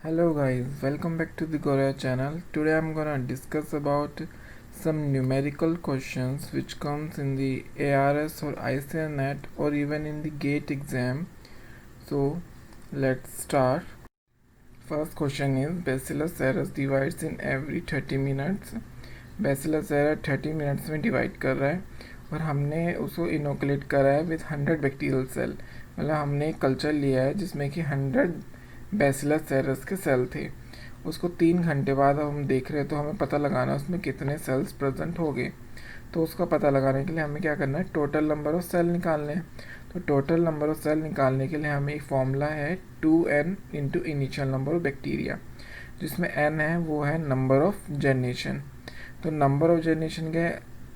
Hello guys, welcome back to the Goria channel. Today I'm gonna discuss about some numerical questions which comes in the ARS or ICNet or even in the GATE exam. So let's start. First question is Bacillus cereus divides in every 30 minutes. Bacillus cereus 30 minutes में divide कर रहा है और हमने उसको inoculate करा है with 100 bacterial cell. मतलब हमने एक कल्चर लिया है जिसमें कि 100 बैसिलस सेरस के सेल थे। उसको 3 घंटे बाद हम देख रहे हैं तो हमें पता लगाना है उसमें कितने सेल्स प्रेजेंट हो गए। तो उसका पता लगाने के लिए हमें क्या करना है, टोटल नंबर ऑफ सेल निकालने हैं। तो टोटल नंबर ऑफ सेल निकालने के लिए हमें एक फॉर्मूला है 2n into initial number of bacteria, जिसमें n है वो है नंबर ऑफ जनरेशन। तो नंबर ऑफ जनरेशन के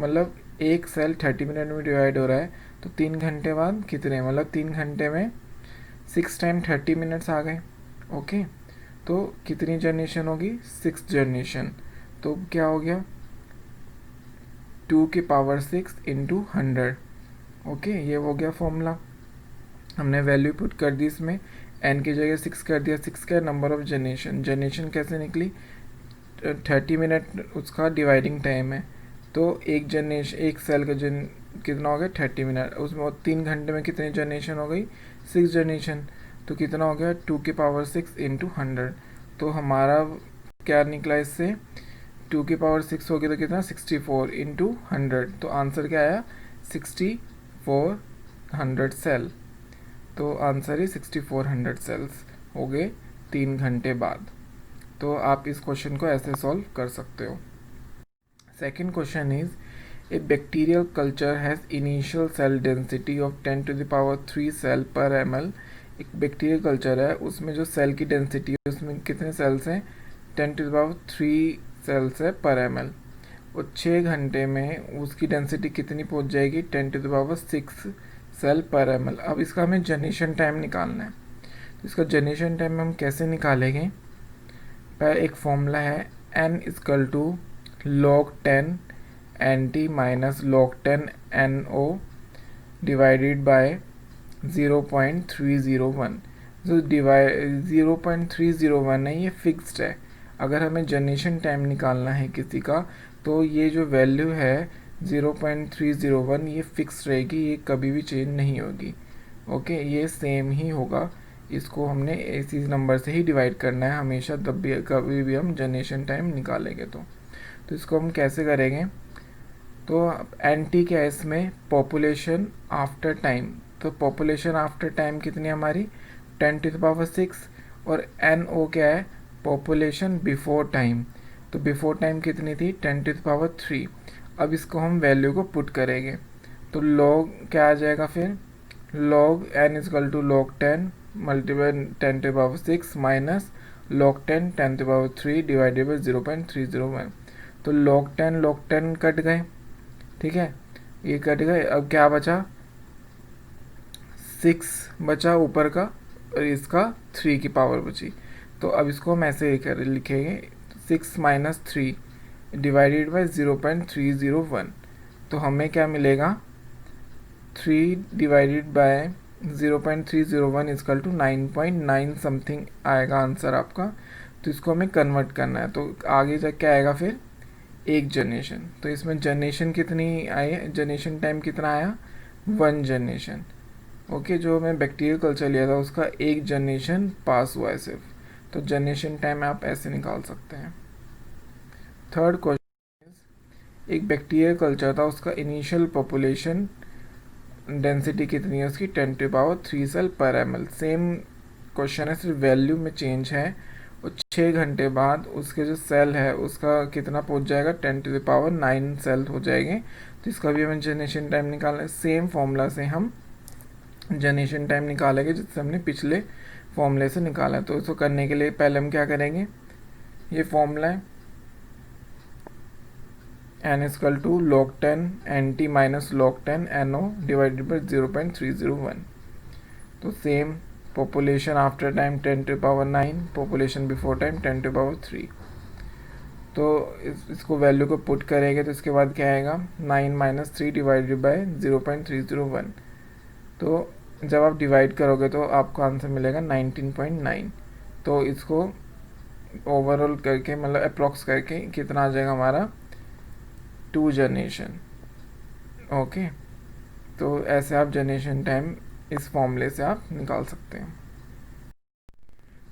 मतलब एक सेल 30 मिनट में डिवाइड हो रहा है तो 3 घंटे बाद कितने, मतलब 3 घंटे में 6 टाइम 30 मिनट्स आ गए। ओके, तो कितनी जनरेशन होगी, 6 जनरेशन। तो क्या हो गया 2 की पावर 6 इंटू 100। ओके, ये हो गया फॉर्मूला। हमने वैल्यू पुट कर दी इसमें, n की जगह 6 कर दिया। 6 का नंबर ऑफ जनरेशन, जनरेशन कैसे निकली, 30 मिनट उसका डिवाइडिंग टाइम है। तो एक जनरेशन, एक सेल का कितना हो गया 30 मिनट, उसमें 3 घंटे में कितनी जनरेशन हो गई, 6 जनरेशन। तो कितना हो गया 2 की पावर 6 इंटू 100। तो हमारा क्या निकला इससे, 2 की पावर 6 होगी तो कितना 64 इंटू 100। तो आंसर क्या आया 6400 सेल। तो आंसर ही 6400 सेल्स हो गए 3 घंटे बाद। तो आप इस क्वेश्चन को ऐसे सॉल्व कर सकते हो। Second question is a bacterial culture has initial cell density of 10 to the power 3 cell पर ml। एक बैक्टीरियल कल्चर है, उसमें जो सेल की डेंसिटी है उसमें कितने सेल्स हैं, 10 टू द पावर 3 सेल्स है पर ml। और 6 घंटे में उसकी डेंसिटी कितनी पहुंच जाएगी, 10 टू द पावर 6 सेल पर ml। अब इसका हमें जनरेशन टाइम निकालना है। तो इसका जनरेशन टाइम हम कैसे निकालेंगे, पर एक फॉर्मूला है n equal to log 10 NT minus log 10 NO divided by 0.301। जो 0.301 है ये फिक्स्ड है। अगर हमें जनरेशन टाइम निकालना है किसी का तो ये जो वैल्यू है 0.301 ये फिक्स रहेगी, ये कभी भी चेंज नहीं होगी। ओके, ये सेम ही होगा। इसको हमने इसी नंबर से ही डिवाइड करना है हमेशा, तब भी कभी भी हम जनरेशन टाइम निकालेंगे तो इसको हम कैसे करेंगे, तो NT क्या है इसमें, पॉपुलेशन आफ्टर टाइम। तो पॉपुलेशन आफ्टर टाइम कितनी है हमारी 10 टू द पावर 6। और NO क्या है, पॉपुलेशन बिफोर टाइम। तो बिफोर टाइम कितनी थी 10 टू द पावर 3। अब इसको हम वैल्यू को पुट करेंगे तो log क्या आ जाएगा फिर, log n equal to log 10 multiply 10 to the power 6 minus log 10 10 to the power 3 divided by 0.301। तो log 10 कट गए, ठीक है, ये कट गए। अब क्या बचा, 6 बचा ऊपर का और इसका 3 की पावर बची। तो अब इसको हम ऐसे लिखेंगे 6 माइनस 3 डिवाइडेड बाई 0.301। तो हमें क्या मिलेगा, 3 divided by 0.301 equal to 9.9 something आएगा आंसर आपका। तो इसको हमें कन्वर्ट करना है। तो आगे जा क्या आएगा फिर, एक जनरेशन। तो इसमें जनरेशन कितनी आई है, जनरेशन टाइम कितना आया, 1 जनरेशन। ओके, जो मैं बैक्टीरियल कल्चर लिया था उसका एक जनरेशन पास हुआ है सिर्फ। तो जनरेशन टाइम आप ऐसे निकाल सकते हैं। थर्ड क्वेश्चन, एक बैक्टीरियल कल्चर था, उसका इनिशियल पॉपुलेशन डेंसिटी कितनी है उसकी, 10 टू पावर 3 सेल पर ml। सेम क्वेश्चन है, सिर्फ वैल्यू में चेंज है। और 6 घंटे बाद उसके जो सेल है उसका कितना पहुंच जाएगा, 10 टू द पावर 9 सेल हो जाएंगे। तो इसका भी हमें जनरेशन टाइम निकालना है। सेम फॉर्मूला से हम जनरेशन टाइम निकालेंगे जिससे हमने पिछले फॉर्मूले से निकाला। तो इसको करने के लिए पहले हम क्या करेंगे, ये फॉर्मूला है n equal to log 10 NT minus log 10 NO divided by 0.301। तो same, population after time 10 to power 9, population before time 10 to power 3। तो इसको वैल्यू को पुट करेंगे तो इसके बाद क्या आएगा, 9 माइनस 3 डिवाइडेड बाई 0.301। तो जब आप डिवाइड करोगे तो आपको आंसर मिलेगा 19.9। तो इसको ओवरऑल करके मतलब अप्रॉक्स करके कितना आ जाएगा हमारा 2 जनरेशन। ओके, तो ऐसे आप जनरेशन टाइम इस फॉर्मूले से आप निकाल सकते हैं।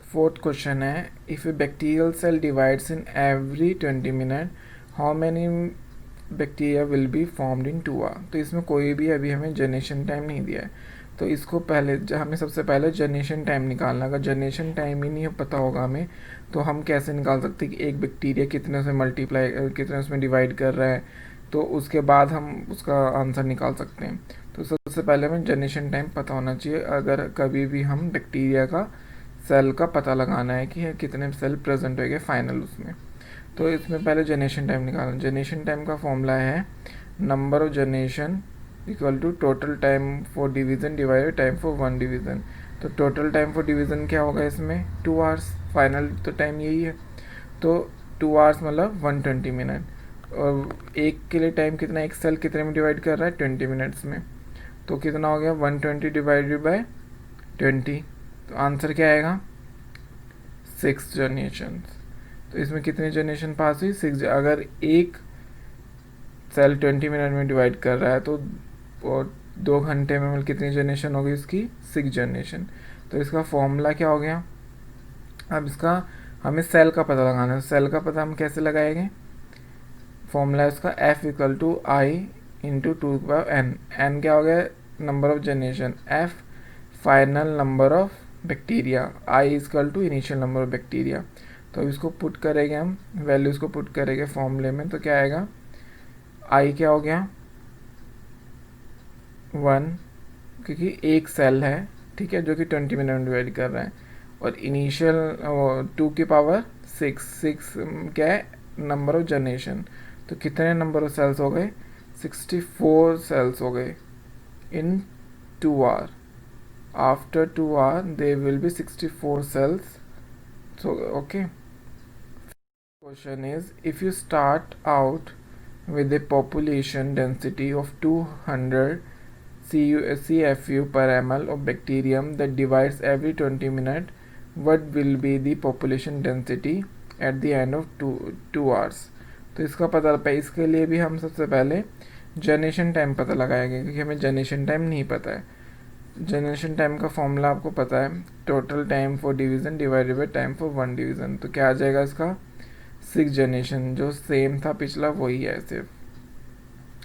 फोर्थ क्वेश्चन है, if a bacterial cell divides in every 20 minute how many bacteria will be formed in 2 hour. तो इसमें कोई भी अभी हमें जनरेशन टाइम नहीं दिया है, तो इसको पहले हमें सबसे पहले जनरेशन टाइम निकालना। अगर जनरेशन टाइम ही नहीं पता होगा हमें, तो हम कैसे निकाल सकते हैं कि एक बैक्टीरिया कितने से मल्टीप्लाई कितने उसमें डिवाइड कर रहा है, तो उसके बाद हम उसका आंसर निकाल सकते हैं। तो सबसे पहले हमें जनरेशन टाइम पता होना चाहिए अगर कभी भी हम बैक्टीरिया का सेल का पता लगाना है कि कितने सेल प्रेजेंट हो गए फाइनल उसमें। तो इसमें पहले जनरेशन टाइम निकालना। जनरेशन टाइम का फॉर्मूला है number of generation equal to total time for division divided time for one division. तो टोटल टाइम फॉर डिवीज़न क्या होगा इसमें 2 आवर्स, फाइनल तो टाइम यही है। तो 2 आवर्स मतलब 120 मिनट। और एक के लिए टाइम कितना, एक सेल कितने में डिवाइड कर रहा है 20 मिनट्स में। तो कितना हो गया 120 डिवाइडेड बाय 20। तो आंसर क्या आएगा 6 जनरेशन। तो इसमें कितनी जनरेशन पास हुई 6। अगर एक सेल 20 मिनट में डिवाइड कर रहा है तो 2 घंटे में मतलब कितनी जनरेशन होगी इसकी 6 जनरेशन। तो इसका फॉर्मूला क्या हो गया, अब इसका हमें सेल का पता लगाना है। सेल का पता हम कैसे लगाएंगे, फॉर्मूला है उसका F equal to I into 2n। n क्या हो गया number of generation, F final number of bacteria, I equal to initial number of bacteria. तो इसको पुट करेंगे हम, वैल्यूज़ को पुट करेंगे फॉर्मूले में, तो क्या आएगा I क्या हो गया 1, क्योंकि एक सेल है ठीक है जो कि 20 मिनट में डिवाइड कर रहा है, और इनिशियल 2 की पावर 6 क्या है नंबर ऑफ जनरेशन। तो कितने नंबर ऑफ सेल्स हो गए 64 सेल्स हो गए in 2 hour. After 2 hour they will be 64 cells. So okay, question is, if you start out with a population density of 200 CFU per ml of bacterium that divides every 20 minutes, what will be the population density at the end of 2 hours। तो इसका पता इसके लिए भी हम सबसे पहले generation time पता लगाएंगे, क्योंकि हमें जनरेशन टाइम नहीं पता है। जनरेशन टाइम का फॉर्मूला आपको पता है, total time for division divided by time for one division. तो क्या आ जाएगा इसका 6 जनरेशन, जो सेम था पिछला वही है सिर्फ।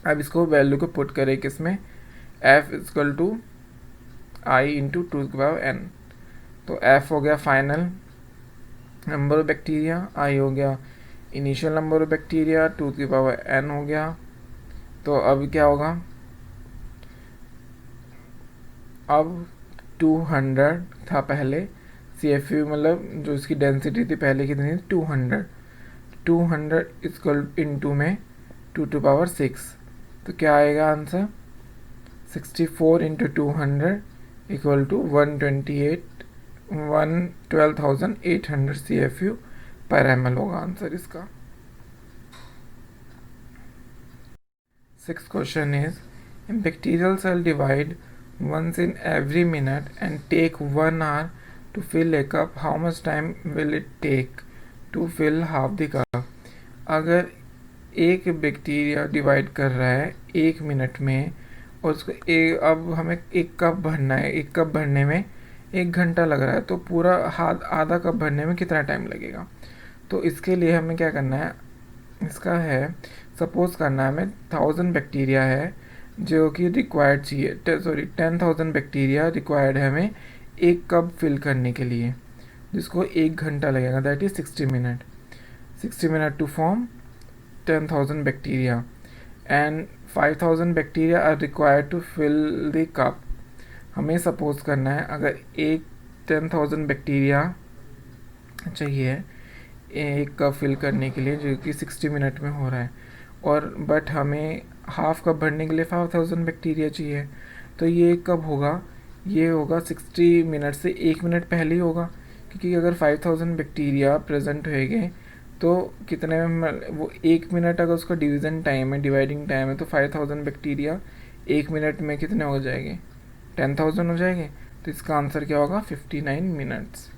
अब इसको वैल्यू को पुट करें किसमें, F equal to I into 2n। तो F हो गया final number of bacteria, I हो गया initial number of bacteria, 2n हो गया। तो अब क्या होगा, अब 200 था पहले CFU, मतलब जो इसकी डेंसिटी थी पहले कितनी थी 200 इक्वल इंटू में 2 टू पावर 6। तो क्या आएगा answer 64 into 200 equal to 12,800 CFU पर ml होगा आंसर इसका। 6th question is, bacterial cell divide once in every minute and take 1 hour to fill a cup, how much time will it take to fill half the cup। अगर एक bacteria divide कर रहा है 1 minute में और उसको अब हमें एक कप भरना है, एक कप भरने में 1 घंटा लग रहा है, तो पूरा आधा कप भरने में कितना टाइम लगेगा। तो इसके लिए हमें क्या करना है, इसका है सपोज करना है हमें 1000 बैक्टीरिया है जो कि रिक्वायर्ड चाहिए, 10,000 बैक्टीरिया रिक्वायर्ड है हमें एक कप फिल करने के लिए, जिसको 1 घंटा लगेगा, that is 60 minute to form 10,000 bacteria and 5,000 bacteria are required to fill the cup. हमें सपोज करना है अगर एक 10,000 बैक्टीरिया चाहिए एक कप फिल करने के लिए, जो कि 60 मिनट में हो रहा है, और बट हमें हाफ कप भरने के लिए 5,000 बैक्टीरिया चाहिए। तो ये कब होगा, ये होगा 60 मिनट से 1 मिनट पहले ही होगा, क्योंकि अगर 5,000 बैक्टीरिया प्रेजेंट होएंगे तो कितने में, वो 1 मिनट अगर उसका डिवीज़न टाइम है, डिवाइडिंग टाइम है, तो 5,000 बैक्टीरिया 1 मिनट में कितने हो जाएंगे 10,000 हो जाएंगे। तो इसका आंसर क्या होगा 59 minutes.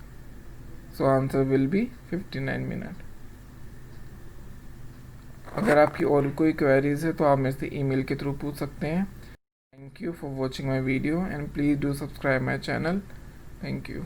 So answer will be 59 minute. अगर आपकी और कोई क्वेरीज है तो आप मेरे से ईमेल के थ्रू पूछ सकते हैं। Thank you for watching my video and please do subscribe my channel. Thank you.